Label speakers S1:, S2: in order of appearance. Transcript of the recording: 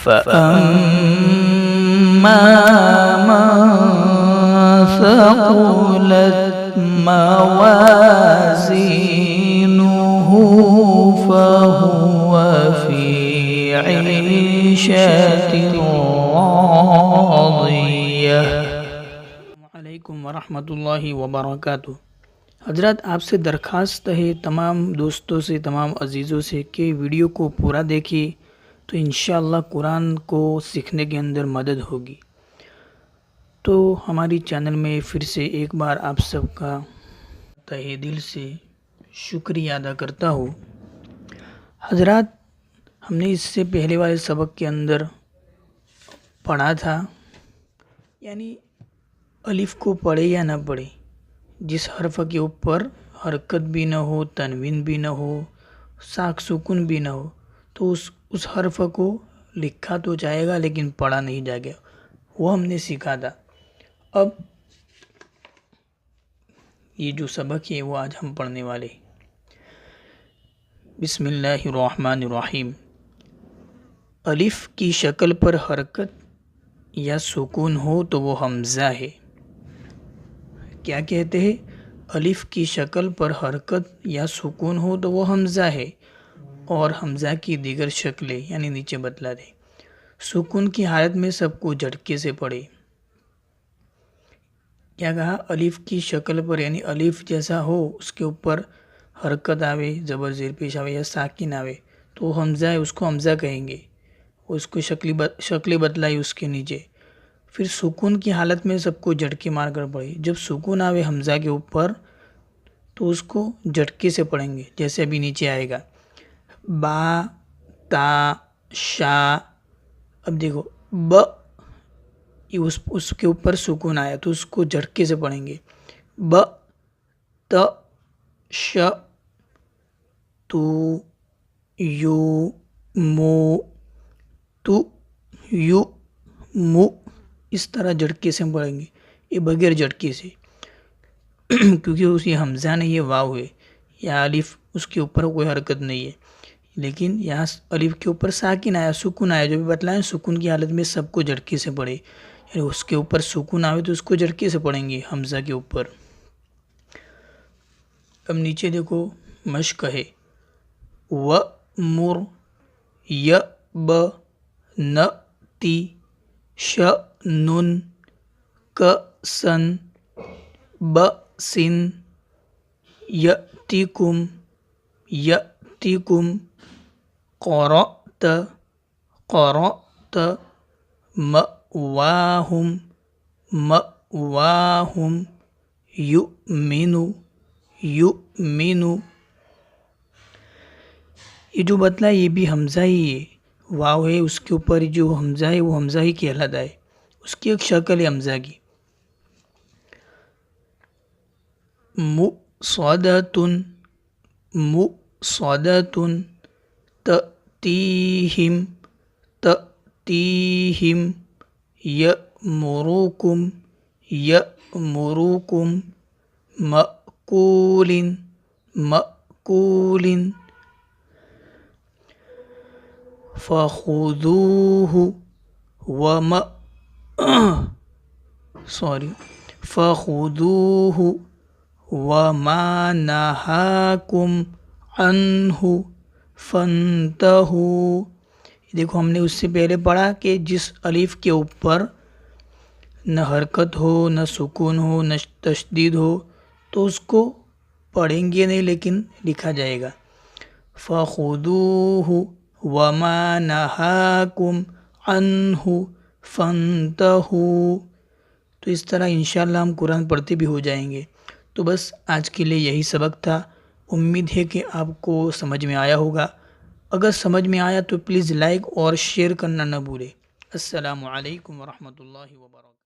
S1: فَأَمَّا مَنْ ثَقُلَتْ مَوَازِينُهُ فَهُوَ فِي عِيشَةٍ راضِيَةٍ۔ السلام علیکم ورحمۃ اللہ وبرکاتہ۔ حضرات، آپ سے درخواست ہے تمام دوستوں سے، تمام عزیزوں سے کہ ویڈیو کو پورا دیکھیے تو انشاءاللہ قرآن کو سیکھنے کے اندر مدد ہوگی۔ تو ہماری چینل میں پھر سے ایک بار آپ سب کا تہہ دل سے شکریہ ادا کرتا ہوں۔ حضرات، ہم نے اس سے پہلے والے سبق کے اندر پڑھا تھا، یعنی الف کو پڑھے یا نہ پڑھے، جس حرف کے اوپر حرکت بھی نہ ہو، تنوین بھی نہ ہو، ساک سکون بھی نہ ہو، تو اس حرف کو لکھا تو جائے گا لیکن پڑھا نہیں جائے گا، وہ ہم نے سیکھا تھا۔ اب یہ جو سبق ہے وہ آج ہم پڑھنے والے ہیں۔ بسم اللہ الرحمن الرحیم۔ الف کی شکل پر حرکت یا سکون ہو تو وہ حمزہ ہے۔ کیا کہتے ہیں؟ الف کی شکل پر حرکت یا سکون ہو تو وہ حمزہ ہے، اور حمزہ کی دیگر شکلیں یعنی نیچے بتلا دیں۔ سکون کی حالت میں سب کو جھٹکے سے پڑھے۔ کیا کہا؟ الف کی شکل پر، یعنی الف جیسا ہو، اس کے اوپر حرکت آوے، زبر زیر پیش آوے یا ساکن آوے تو وہ حمزہ ہے، اس کو حمزہ کہیں گے۔ اس کو شکل بتلائی اس کے نیچے۔ پھر سکون کی حالت میں سب کو جھٹکے مار کر پڑھے۔ جب سکون آوے حمزہ کے اوپر تو اس کو جھٹکے سے پڑھیں گے، جیسے ابھی نیچے آئے گا با، تا، شا۔ اب دیکھو ب، اس کے اوپر سکون آیا تو اس کو جھٹکے سے پڑھیں گے۔ ب، ت، ش، تو، یو، مو، تو، یو، مو، اس طرح جھٹکے سے پڑھیں گے، یہ بغیر جھٹکے سے، کیونکہ اس یہ حمزہ نہیں، یہ واو ہے، یا الف اس کے اوپر کوئی حرکت نہیں ہے، لیکن یہاں الف کے اوپر ساکن آیا، سکون آیا، جو بھی بتلائیں سکون کی حالت میں سب کو جھٹکے سے پڑھے، یعنی اس کے اوپر سکون آئے تو اس کو جھٹکے سے پڑھیں گے حمزہ کے اوپر۔ اب نیچے دیکھو مشق ہے، وَأْمُرْ يَأْبَنَتِ شَأْنٌ كَسًا بَأْسٍ يَأْتِكُمْ قَرَأْتَ مَأْوَاهُمْ يُؤْمِنُ۔ یہ جو بتلا ہے یہ بھی حمزہ ہی ہے، واو ہے، اس کے اوپر جو حمزہ ہے وہ حمزہ ہی کہلاتا ہے، اس کی ایک شکل ہے حمزہ کی۔ مُصَدَّةٌ تَأْتِيهِمْ يَأْمُرُكُمْ مَأْكُولٍ فَخُذُوهُ وَمَا نَهَاكُمْ عَنْهُ فَانْتَهُوا۔ دیکھو ہم نے اس سے پہلے پڑھا کہ جس الف کے اوپر نہ حرکت ہو، نہ سکون ہو، نہ تشدید ہو تو اس کو پڑھیں گے نہیں لیکن لکھا جائے گا۔ فَخُذُوهُ وَمَا نَهَاكُمْ عَنْهُ فَانْتَهُوا۔ تو اس طرح انشاءاللہ ہم قرآن پڑھتے بھی ہو جائیں گے۔ تو بس آج کے لیے یہی سبق تھا، امید ہے کہ آپ کو سمجھ میں آیا ہوگا۔ اگر سمجھ میں آیا تو پلیز لائک اور شیئر کرنا نہ بھولیں۔ السلام علیکم ورحمۃ اللہ وبرکاتہ۔